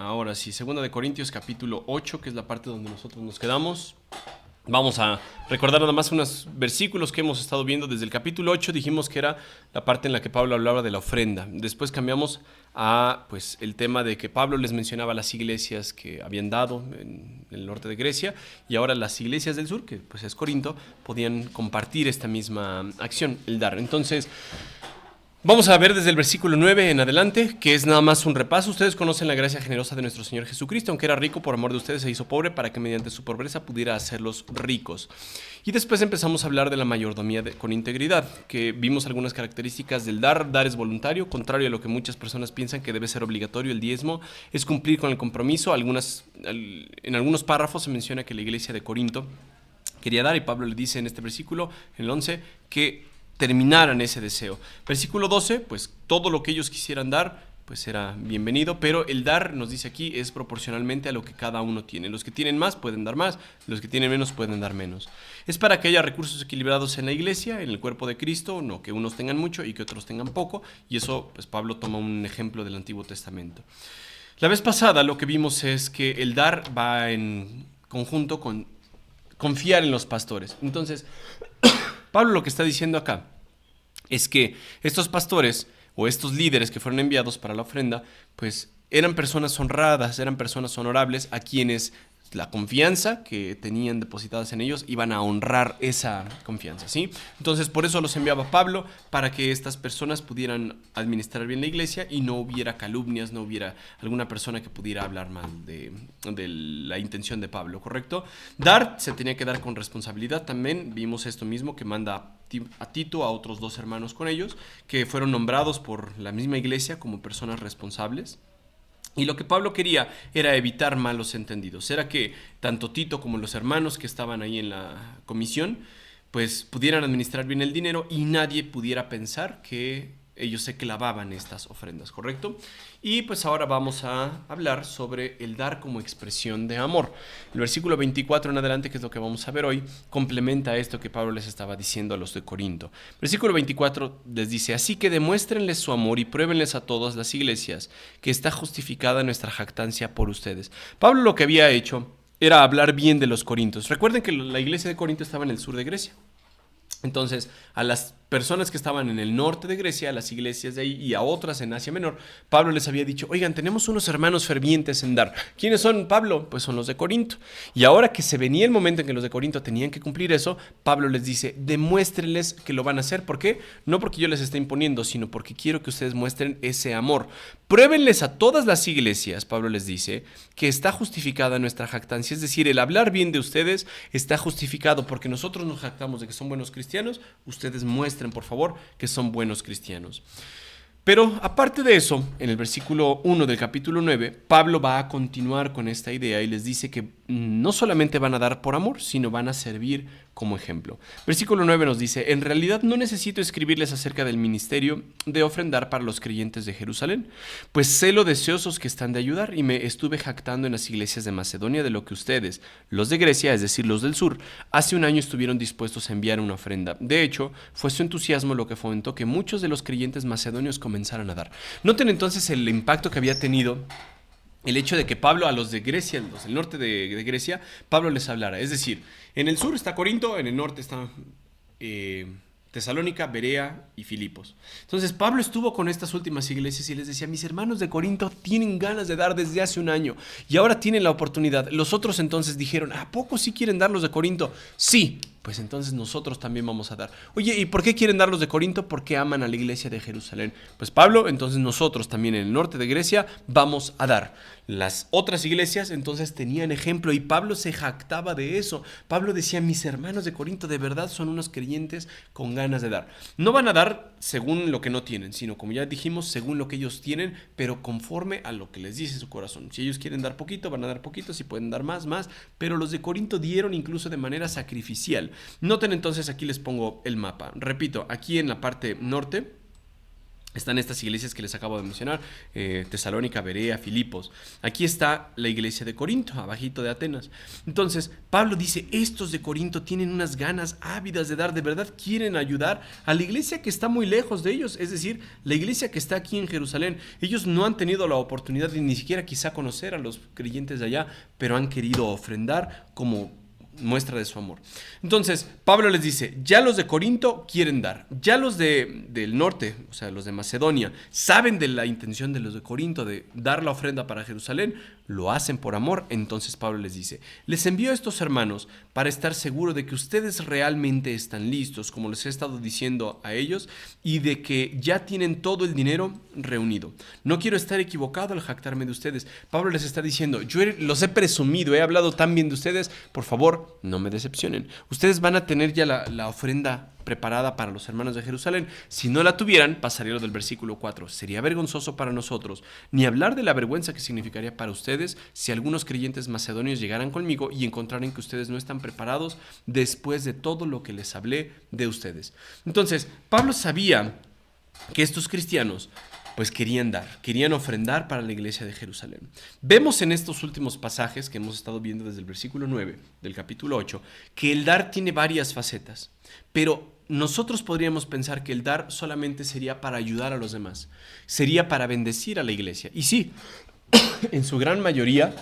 Ahora sí, 2 Corintios capítulo 8, que es la parte donde nosotros nos quedamos. Vamos a recordar nada más unos versículos que hemos estado viendo desde el capítulo 8. Dijimos que era la parte en la que Pablo hablaba de la ofrenda. Después cambiamos a el tema de que Pablo les mencionaba las iglesias que habían dado en el norte de Grecia, y ahora las iglesias del sur, que pues es Corinto, podían compartir esta misma acción, el dar. Entonces, vamos a ver desde el versículo 9 en adelante, que es nada más un repaso. Ustedes conocen la gracia generosa de nuestro Señor Jesucristo, aunque era rico, por amor de ustedes se hizo pobre para que mediante su pobreza pudiera hacerlos ricos. Y después empezamos a hablar de la mayordomía con integridad, que vimos algunas características del dar. Dar es voluntario, contrario a lo que muchas personas piensan que debe ser obligatorio. El diezmo es cumplir con el compromiso. En algunos párrafos se menciona que la iglesia de Corinto quería dar, y Pablo le dice en este versículo, en el 11, que terminaran ese deseo. Versículo 12, pues todo lo que ellos quisieran dar, pues era bienvenido, pero el dar, nos dice aquí, es proporcionalmente a lo que cada uno tiene. Los que tienen más pueden dar más, los que tienen menos pueden dar menos. Es para que haya recursos equilibrados en la iglesia, en el cuerpo de Cristo, no que unos tengan mucho y que otros tengan poco, y eso, pues Pablo toma un ejemplo del Antiguo Testamento. La vez pasada lo que vimos es que el dar va en conjunto con confiar en los pastores. Entonces, Pablo lo que está diciendo acá es que estos pastores o estos líderes que fueron enviados para la ofrenda, pues eran personas honradas, eran personas honorables a quienes la confianza que tenían depositadas en ellos iban a honrar esa confianza, ¿sí? Entonces, por eso los enviaba Pablo, para que estas personas pudieran administrar bien la iglesia y no hubiera calumnias, no hubiera alguna persona que pudiera hablar mal de la intención de Pablo, ¿correcto? Dar se tenía que dar con responsabilidad. También vimos esto mismo, que manda a Tito, a otros 2 hermanos con ellos, que fueron nombrados por la misma iglesia como personas responsables. Y lo que Pablo quería era evitar malos entendidos. Era que tanto Tito como los hermanos que estaban ahí en la comisión, pues pudieran administrar bien el dinero y nadie pudiera pensar que ellos se clavaban estas ofrendas, ¿correcto? Y pues ahora vamos a hablar sobre el dar como expresión de amor. El versículo 24 en adelante, que es lo que vamos a ver hoy, complementa esto que Pablo les estaba diciendo a los de Corinto. Versículo 24 les dice: así que demuéstrenles su amor y pruébenles a todas las iglesias que está justificada nuestra jactancia por ustedes. Pablo lo que había hecho era hablar bien de los corintios. Recuerden que la iglesia de Corinto estaba en el sur de Grecia. Entonces, a las personas que estaban en el norte de Grecia, a las iglesias de ahí, y a otras en Asia Menor, Pablo les había dicho: oigan, tenemos unos hermanos fervientes en dar. ¿Quiénes son, Pablo? Pues son los de Corinto. Y ahora que se venía el momento en que los de Corinto tenían que cumplir eso, Pablo les dice: demuéstrenles que lo van a hacer. ¿Por qué? No porque yo les esté imponiendo, sino porque quiero que ustedes muestren ese amor. Pruébenles a todas las iglesias, Pablo les dice, que está justificada nuestra jactancia. Es decir, el hablar bien de ustedes está justificado, porque nosotros nos jactamos de que son buenos cristianos. Ustedes muestren, por favor, que son buenos cristianos. Pero aparte de eso, en el versículo 1 del capítulo 9, Pablo va a continuar con esta idea y les dice que no solamente van a dar por amor, sino van a servir como ejemplo. Versículo 9 nos dice: en realidad no necesito escribirles acerca del ministerio de ofrendar para los creyentes de Jerusalén, pues sé lo deseosos que están de ayudar, y me estuve jactando en las iglesias de Macedonia de lo que ustedes, los de Grecia, es decir, los del sur, hace un año estuvieron dispuestos a enviar una ofrenda. De hecho, fue su entusiasmo lo que fomentó que muchos de los creyentes macedonios comenzaran a dar. Noten entonces el impacto que había tenido el hecho de que Pablo a los de Grecia, los del norte de Grecia, Pablo les hablara. Es decir, en el sur está Corinto, en el norte está Tesalónica, Berea y Filipos. Entonces Pablo estuvo con estas últimas iglesias y les decía: mis hermanos de Corinto tienen ganas de dar desde hace un año y ahora tienen la oportunidad. Los otros entonces dijeron: ¿a poco sí quieren dar los de Corinto? Sí. Pues entonces nosotros también vamos a dar. Oye, ¿y por qué quieren dar los de Corinto? Porque aman a la iglesia de Jerusalén. Pues Pablo, entonces nosotros también en el norte de Grecia vamos a dar. Las otras iglesias entonces tenían ejemplo y Pablo se jactaba de eso. Pablo decía: mis hermanos de Corinto de verdad son unos creyentes con ganas de dar. No van a dar según lo que no tienen, sino, como ya dijimos, según lo que ellos tienen, pero conforme a lo que les dice su corazón. Si ellos quieren dar poquito, van a dar poquito. Si pueden dar más, más. Pero los de Corinto dieron incluso de manera sacrificial. Noten entonces, aquí les pongo el mapa. Repito, aquí en la parte norte Están estas iglesias que les acabo de mencionar, Tesalónica, Berea, Filipos. Aquí está la iglesia de Corinto, abajito de Atenas. Entonces, Pablo dice, estos de Corinto tienen unas ganas ávidas de dar, de verdad quieren ayudar a la iglesia que está muy lejos de ellos, es decir, la iglesia que está aquí en Jerusalén. Ellos no han tenido la oportunidad de ni siquiera quizá conocer a los creyentes de allá, pero han querido ofrendar como muestra de su amor. Entonces, Pablo les dice, ya los de Corinto quieren dar, ya los del norte, o sea, los de Macedonia, saben de la intención de los de Corinto de dar la ofrenda para Jerusalén, lo hacen por amor. Entonces Pablo les dice, les envío a estos hermanos para estar seguro de que ustedes realmente están listos, como les he estado diciendo a ellos, y de que ya tienen todo el dinero reunido. No quiero estar equivocado al jactarme de ustedes. Pablo les está diciendo, yo los he presumido, he hablado tan bien de ustedes, por favor, no me decepcionen. Ustedes van a tener ya la ofrenda preparada para los hermanos de Jerusalén. Si no la tuvieran, pasaría lo del versículo 4. Sería vergonzoso para nosotros, ni hablar de la vergüenza que significaría para ustedes si algunos creyentes macedonios llegaran conmigo y encontraran que ustedes no están preparados después de todo lo que les hablé de ustedes. Entonces, Pablo sabía que estos cristianos pues querían dar, querían ofrendar para la iglesia de Jerusalén. Vemos en estos últimos pasajes que hemos estado viendo desde el versículo 9 del capítulo 8, que el dar tiene varias facetas, pero nosotros podríamos pensar que el dar solamente sería para ayudar a los demás, sería para bendecir a la iglesia. Y sí, en su gran mayoría,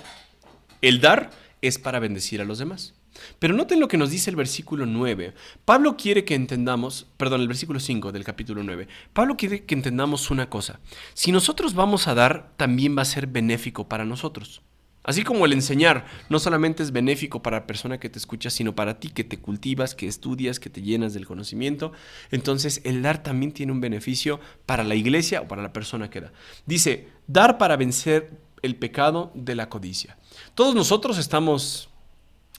el dar es para bendecir a los demás. Pero noten lo que nos dice el versículo 9. Pablo quiere que entendamos, perdón, el versículo 5 del capítulo 9. Pablo quiere que entendamos una cosa. Si nosotros vamos a dar, también va a ser benéfico para nosotros. Así como el enseñar no solamente es benéfico para la persona que te escucha, sino para ti que te cultivas, que estudias, que te llenas del conocimiento. Entonces el dar también tiene un beneficio para la iglesia o para la persona que da. Dice, dar para vencer el pecado de la codicia. Todos nosotros estamos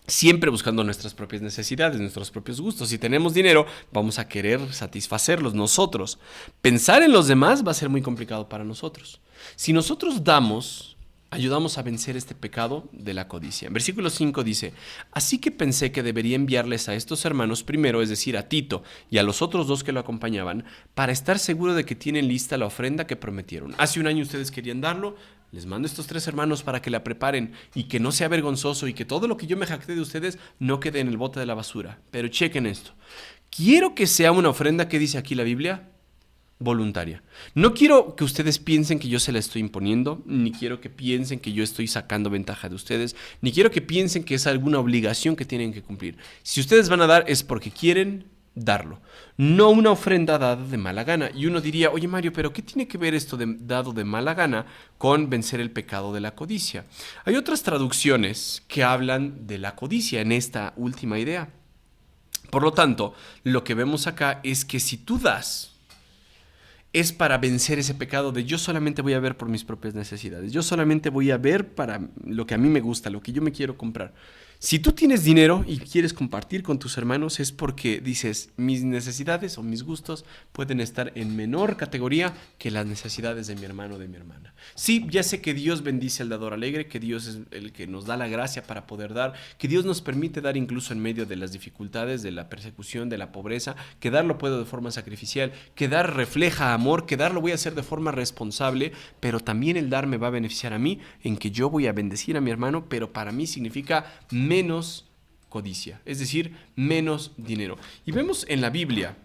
siempre buscando nuestras propias necesidades, nuestros propios gustos. Si tenemos dinero, vamos a querer satisfacerlos nosotros. Pensar en los demás va a ser muy complicado para nosotros. Si nosotros damos, ayudamos a vencer este pecado de la codicia. En versículo 5 dice, así que pensé que debería enviarles a estos hermanos primero, es decir, a Tito y a los otros dos que lo acompañaban, para estar seguro de que tienen lista la ofrenda que prometieron. Hace un año ustedes querían darlo, les mando a estos 3 hermanos para que la preparen y que no sea vergonzoso y que todo lo que yo me jacté de ustedes no quede en el bote de la basura. Pero chequen esto. Quiero que sea una ofrenda que dice aquí la Biblia, voluntaria. No quiero que ustedes piensen que yo se la estoy imponiendo, ni quiero que piensen que yo estoy sacando ventaja de ustedes, ni quiero que piensen que es alguna obligación que tienen que cumplir. Si ustedes van a dar es porque quieren darlo, no una ofrenda dada de mala gana. Y uno diría, oye Mario, pero ¿qué tiene que ver esto de dado de mala gana con vencer el pecado de la codicia? Hay otras traducciones que hablan de la codicia en esta última idea. Por lo tanto, lo que vemos acá es que si tú das, es para vencer ese pecado de yo solamente voy a ver por mis propias necesidades, yo solamente voy a ver para lo que a mí me gusta, lo que yo me quiero comprar. Si tú tienes dinero y quieres compartir con tus hermanos es porque dices, mis necesidades o mis gustos pueden estar en menor categoría que las necesidades de mi hermano o de mi hermana. Sí, ya sé que Dios bendice al dador alegre, que Dios es el que nos da la gracia para poder dar, que Dios nos permite dar incluso en medio de las dificultades, de la persecución, de la pobreza, que dar lo puedo de forma sacrificial, que dar refleja amor, que dar lo voy a hacer de forma responsable, pero también el dar me va a beneficiar a mí en que yo voy a bendecir a mi hermano, pero para mí significa menos codicia, es decir, menos dinero. Y vemos en la Biblia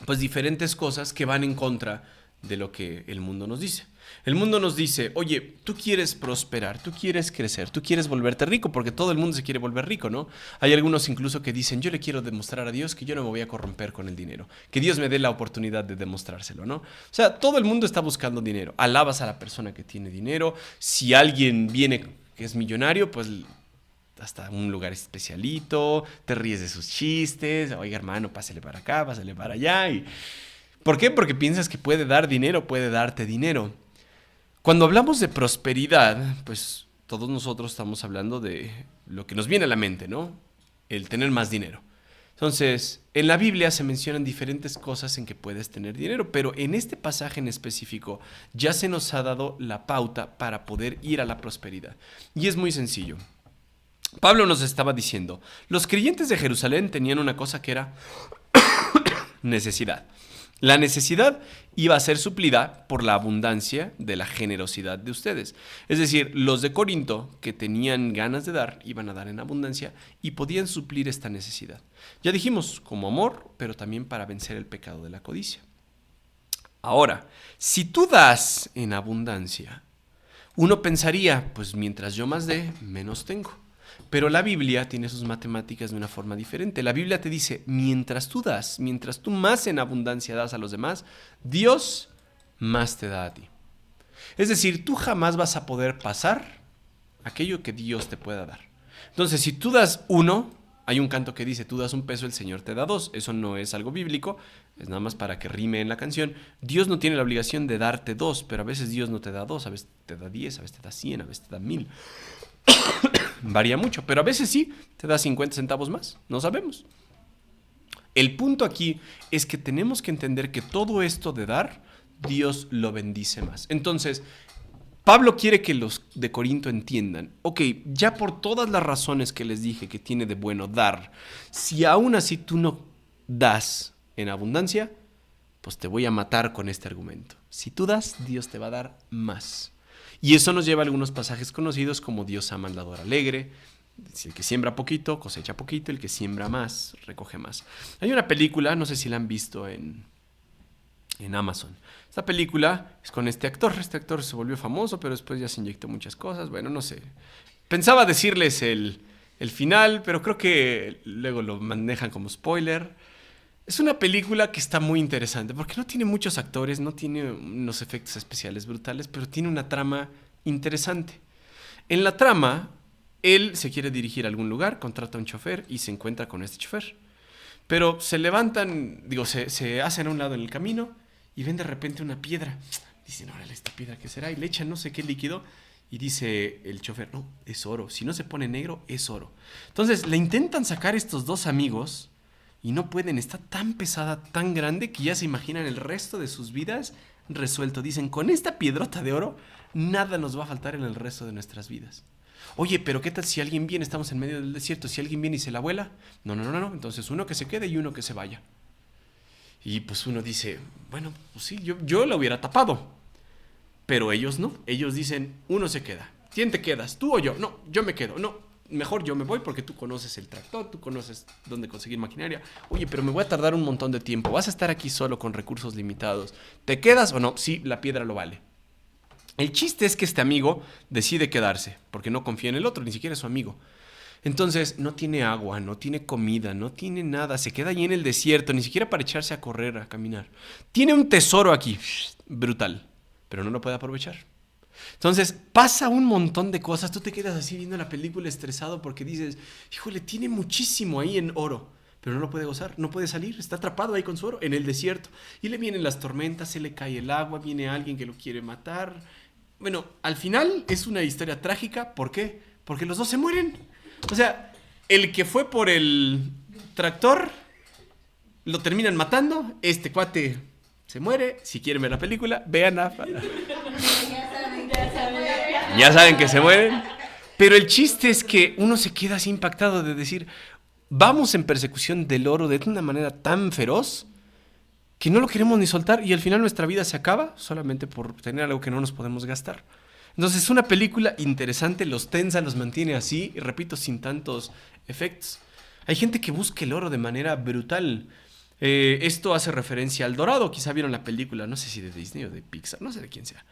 pues diferentes cosas que van en contra de lo que el mundo nos dice. El mundo nos dice, oye, tú quieres prosperar, tú quieres crecer, tú quieres volverte rico, porque todo el mundo se quiere volver rico, ¿no? Hay algunos incluso que dicen, yo le quiero demostrar a Dios que yo no me voy a corromper con el dinero, que Dios me dé la oportunidad de demostrárselo, ¿no? O sea, todo el mundo está buscando dinero. Alabas a la persona que tiene dinero. Si alguien viene que es millonario, pues hasta un lugar especialito, te ríes de sus chistes, oiga hermano, pásale para acá, pásale para allá. ¿Por qué? Porque piensas que puede dar dinero, puede darte dinero. Cuando hablamos de prosperidad, pues todos nosotros estamos hablando de lo que nos viene a la mente, ¿no? El tener más dinero. Entonces, en la Biblia se mencionan diferentes cosas en que puedes tener dinero, pero en este pasaje en específico ya se nos ha dado la pauta para poder ir a la prosperidad. Y es muy sencillo. Pablo nos estaba diciendo, los creyentes de Jerusalén tenían una cosa que era necesidad. La necesidad iba a ser suplida por la abundancia de la generosidad de ustedes. Es decir, los de Corinto que tenían ganas de dar, iban a dar en abundancia y podían suplir esta necesidad. Ya dijimos, como amor, pero también para vencer el pecado de la codicia. Ahora, si tú das en abundancia, uno pensaría, pues mientras yo más dé, menos tengo. Pero la Biblia tiene sus matemáticas de una forma diferente. La Biblia te dice, mientras tú das, mientras tú más en abundancia das a los demás, Dios más te da a ti. Es decir, tú jamás vas a poder pasar aquello que Dios te pueda dar. Entonces, si tú das 1, hay un canto que dice, tú das 1 peso, el Señor te da 2. Eso no es algo bíblico, es nada más para que rime en la canción. Dios no tiene la obligación de darte 2, pero a veces Dios no te da 2, a veces te da 10, a veces te da 100, a veces te da 1000. Varía mucho, pero a veces sí te da 50 centavos más, no sabemos. El punto aquí es que tenemos que entender que todo esto de dar, Dios lo bendice más. Entonces, Pablo quiere que los de Corinto entiendan, ok, ya por todas las razones que les dije que tiene de bueno dar, si aún así tú no das en abundancia, pues te voy a matar con este argumento. Si tú das, Dios te va a dar más. Y eso nos lleva a algunos pasajes conocidos como Dios ama al dador alegre. El que siembra poquito, cosecha poquito. El que siembra más, recoge más. Hay una película, no sé si la han visto en Amazon. Esta película es con este actor. Este actor se volvió famoso, pero después ya se inyectó muchas cosas. Bueno, no sé. Pensaba decirles el final, pero creo que luego lo manejan como spoiler. Es una película que está muy interesante porque no tiene muchos actores, no tiene unos efectos especiales brutales, pero tiene una trama interesante. En la trama, él se quiere dirigir a algún lugar, contrata a un chofer y se encuentra con este chofer. Pero se levantan, se hacen a un lado en el camino y ven de repente una piedra. Dicen, órale, ¿esta piedra qué será? Y le echan no sé qué líquido y dice el chofer, no, es oro. Si no se pone negro, es oro. Entonces le intentan sacar estos dos amigos y no pueden, está tan pesada, tan grande, que ya se imaginan el resto de sus vidas resuelto. Dicen, con esta piedrota de oro, nada nos va a faltar en el resto de nuestras vidas. Oye, pero ¿qué tal si alguien viene? Estamos en medio del desierto. Si alguien viene y se la vuela. No. Entonces uno que se quede y uno que se vaya. Y pues uno dice, bueno, pues sí, yo la hubiera tapado. Pero ellos no. Ellos dicen, uno se queda. ¿Quién te quedas? ¿Tú o yo? No, yo me quedo. No, mejor yo me voy porque tú conoces el tractor, tú conoces dónde conseguir maquinaria. Oye, pero me voy a tardar un montón de tiempo. Vas a estar aquí solo con recursos limitados. ¿Te quedas o no? Sí, la piedra lo vale. El chiste es que este amigo decide quedarse porque no confía en el otro, ni siquiera es su amigo. Entonces no tiene agua, no tiene comida, no tiene nada. Se queda ahí en el desierto, ni siquiera para echarse a correr, a caminar. Tiene un tesoro aquí, brutal, pero no lo puede aprovechar. Entonces pasa un montón de cosas. Tú te quedas así viendo la película estresado porque dices, híjole, tiene muchísimo ahí en oro, pero no lo puede gozar, no puede salir, está atrapado ahí con su oro en el desierto. Y le vienen las tormentas, se le cae el agua, viene alguien que lo quiere matar. Bueno, al final es una historia trágica. ¿Por qué? Porque los dos se mueren. O sea, el que fue por el tractor lo terminan matando. Este cuate se muere. Si quieren ver la película, vean a... Ya saben que se mueren. Pero el chiste es que uno se queda así impactado de decir, vamos en persecución del oro de una manera tan feroz que no lo queremos ni soltar y al final nuestra vida se acaba solamente por tener algo que no nos podemos gastar. Entonces es una película interesante, los tensa, los mantiene así, y repito, sin tantos efectos. Hay gente que busca el oro de manera brutal. Esto hace referencia al Dorado, quizá vieron la película, no sé si de Disney o de Pixar, no sé de quién sea.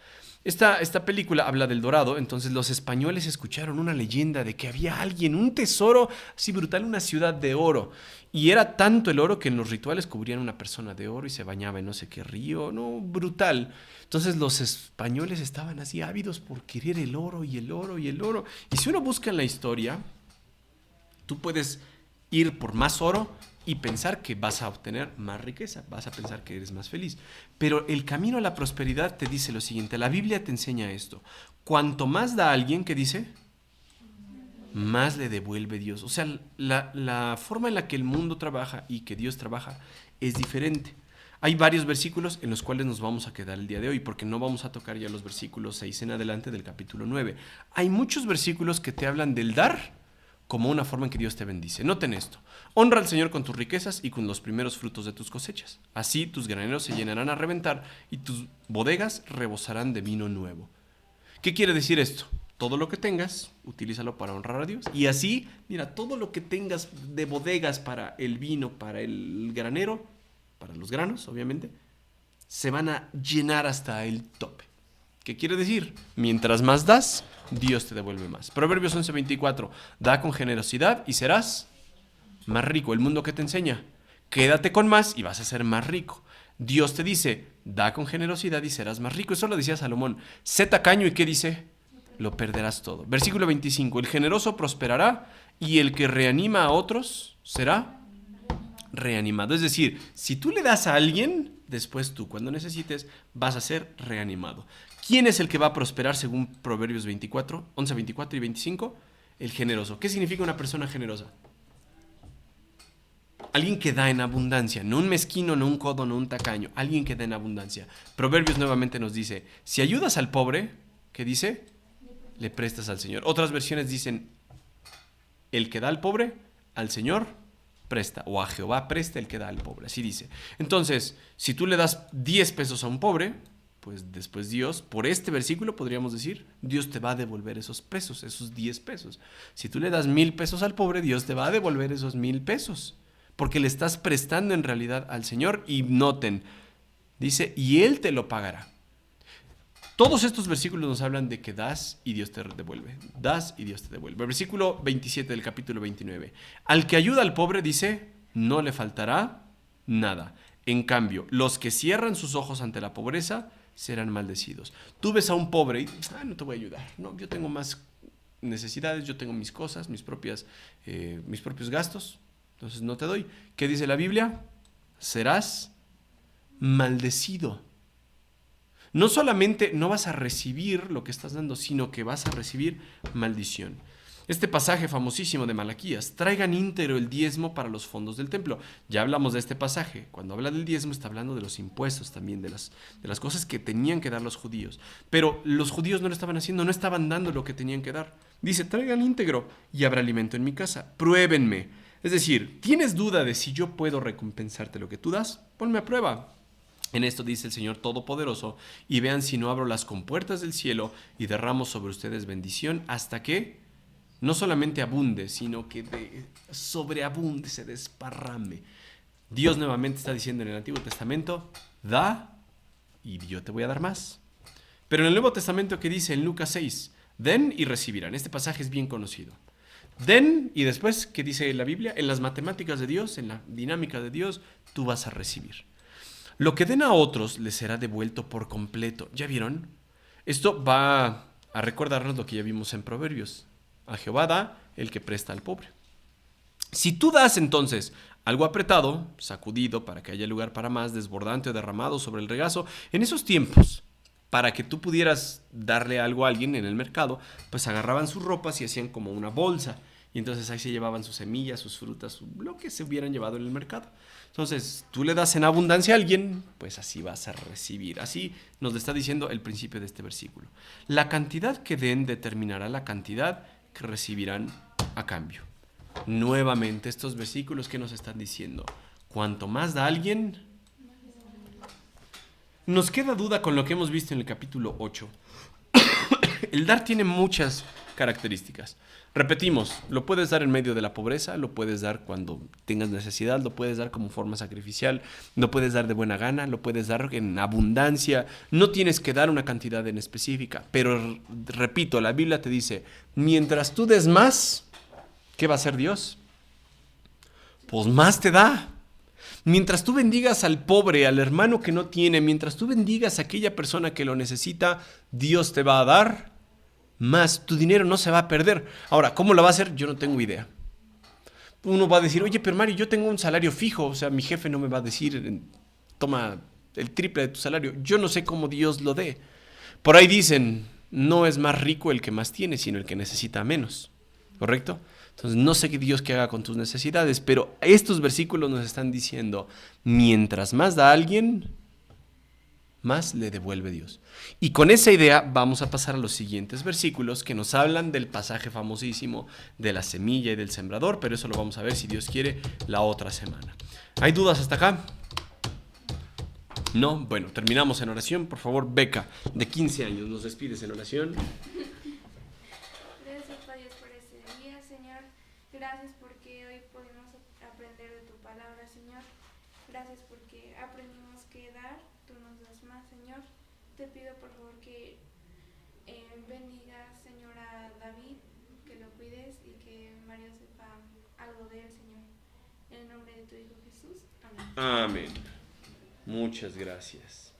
Esta película habla del Dorado, entonces los españoles escucharon una leyenda de que había alguien, un tesoro así brutal, una ciudad de oro. Y era tanto el oro que en los rituales cubrían una persona de oro y se bañaba en no sé qué río, no, brutal. Entonces los españoles estaban así ávidos por querer el oro y el oro y el oro. Y si uno busca en la historia, tú puedes ir por más oro y pensar que vas a obtener más riqueza, vas a pensar que eres más feliz. Pero el camino a la prosperidad te dice lo siguiente, la Biblia te enseña esto. Cuanto más da alguien, ¿qué dice? Más le devuelve Dios. O sea, la forma en la que el mundo trabaja y que Dios trabaja es diferente. Hay varios versículos en los cuales nos vamos a quedar el día de hoy, porque no vamos a tocar ya los versículos 6 en adelante del capítulo 9. Hay muchos versículos que te hablan del dar como una forma en que Dios te bendice. Noten esto. Honra al Señor con tus riquezas y con los primeros frutos de tus cosechas. Así tus graneros se llenarán a reventar y tus bodegas rebosarán de vino nuevo. ¿Qué quiere decir esto? Todo lo que tengas, utilízalo para honrar a Dios. Y así, mira, todo lo que tengas de bodegas para el vino, para el granero, para los granos, obviamente, se van a llenar hasta el tope. ¿Qué quiere decir? Mientras más das, Dios te devuelve más. Proverbios 11:24. Da con generosidad y serás más rico. El mundo que te enseña, quédate con más y vas a ser más rico. Dios te dice, da con generosidad y serás más rico. Eso lo decía Salomón. Sé tacaño y ¿qué dice? Lo perderás todo. Versículo 25. El generoso prosperará y el que reanima a otros será reanimado. Es decir, si tú le das a alguien, después tú, cuando necesites, vas a ser reanimado. ¿Quién es el que va a prosperar según Proverbios 24, 11, 24 y 25? El generoso. ¿Qué significa una persona generosa? Alguien que da en abundancia, no un mezquino, no un codo, no un tacaño, alguien que da en abundancia. Proverbios nuevamente nos dice, si ayudas al pobre, ¿qué dice? Le prestas al Señor. Otras versiones dicen, el que da al pobre, al Señor presta, o a Jehová presta el que da al pobre, así dice. Entonces, si tú le das 10 pesos a un pobre, pues después Dios, por este versículo podríamos decir, Dios te va a devolver esos pesos, esos 10 pesos. Si tú le das 1,000 pesos al pobre, Dios te va a devolver esos 1,000 pesos, porque le estás prestando en realidad al Señor. Y noten, dice, y Él te lo pagará. Todos estos versículos nos hablan de que das y Dios te devuelve. Das y Dios te devuelve. Versículo 27 del capítulo 29. Al que ayuda al pobre, dice, no le faltará nada. En cambio, los que cierran sus ojos ante la pobreza serán maldecidos. Tú ves a un pobre y no te voy a ayudar. No, yo tengo más necesidades, yo tengo mis cosas, mis propios gastos. Entonces no te doy. ¿Qué dice la Biblia? Serás maldecido. No solamente no vas a recibir lo que estás dando, sino que vas a recibir maldición. Este pasaje famosísimo de Malaquías, traigan íntegro el diezmo para los fondos del templo. Ya hablamos de este pasaje. Cuando habla del diezmo está hablando de los impuestos también, de las cosas que tenían que dar los judíos. Pero los judíos no lo estaban haciendo, no estaban dando lo que tenían que dar. Dice, traigan íntegro y habrá alimento en mi casa. Pruébenme. Es decir, ¿tienes duda de si yo puedo recompensarte lo que tú das? Ponme a prueba. En esto dice el Señor Todopoderoso, y vean si no abro las compuertas del cielo y derramo sobre ustedes bendición hasta que no solamente abunde, sino que sobreabunde, se desparrame. Dios nuevamente está diciendo en el Antiguo Testamento, da y yo te voy a dar más. Pero en el Nuevo Testamento, ¿qué dice en Lucas 6? Den y recibirán. Este pasaje es bien conocido. Den y después, ¿qué dice la Biblia? En las matemáticas de Dios, en la dinámica de Dios, tú vas a recibir. Lo que den a otros les será devuelto por completo. ¿Ya vieron? Esto va a recordarnos lo que ya vimos en Proverbios. A Jehová da el que presta al pobre. Si tú das entonces algo apretado, sacudido para que haya lugar para más, desbordante o derramado sobre el regazo, en esos tiempos, para que tú pudieras darle algo a alguien en el mercado, pues agarraban sus ropas y hacían como una bolsa. Y entonces ahí se llevaban sus semillas, sus frutas, lo que se hubieran llevado en el mercado. Entonces, tú le das en abundancia a alguien, pues así vas a recibir. Así nos está diciendo el principio de este versículo. La cantidad que den determinará la cantidad que recibirán a cambio. Nuevamente, estos versículos que nos están diciendo, cuanto más da alguien, nos queda duda con lo que hemos visto en el capítulo 8. El dar tiene muchas características. Repetimos, lo puedes dar en medio de la pobreza, lo puedes dar cuando tengas necesidad, lo puedes dar como forma sacrificial, lo puedes dar de buena gana, lo puedes dar en abundancia. No tienes que dar una cantidad en específica, pero repito, la Biblia te dice, mientras tú des más, ¿qué va a hacer Dios? Pues más te da. Mientras tú bendigas al pobre, al hermano que no tiene, mientras tú bendigas a aquella persona que lo necesita, Dios te va a dar más. Tu dinero no se va a perder. Ahora, ¿cómo lo va a hacer? Yo no tengo idea. Uno va a decir, oye, pero Mario, yo tengo un salario fijo, o sea, mi jefe no me va a decir, toma el triple de tu salario. Yo no sé cómo Dios lo dé. Por ahí dicen, no es más rico el que más tiene, sino el que necesita menos. ¿Correcto? Entonces, no sé qué Dios que haga con tus necesidades, pero estos versículos nos están diciendo, mientras más da alguien, más le devuelve Dios. Y con esa idea vamos a pasar a los siguientes versículos que nos hablan del pasaje famosísimo de la semilla y del sembrador, pero eso lo vamos a ver, si Dios quiere, la otra semana. ¿Hay dudas hasta acá? No, bueno, terminamos en oración. Por favor, Beca, de 15 años, nos despides en oración. Gracias, Dios, por este día, Señor. Gracias porque hoy pudimos aprender de tu palabra, Señor. Gracias porque aprendimos que dar, tú nos das más, Señor. Te pido, por favor, que bendigas, Señor, a David, que lo cuides y que Mario sepa algo de él, Señor. En el nombre de tu Hijo Jesús. Amén. Amén. Muchas gracias.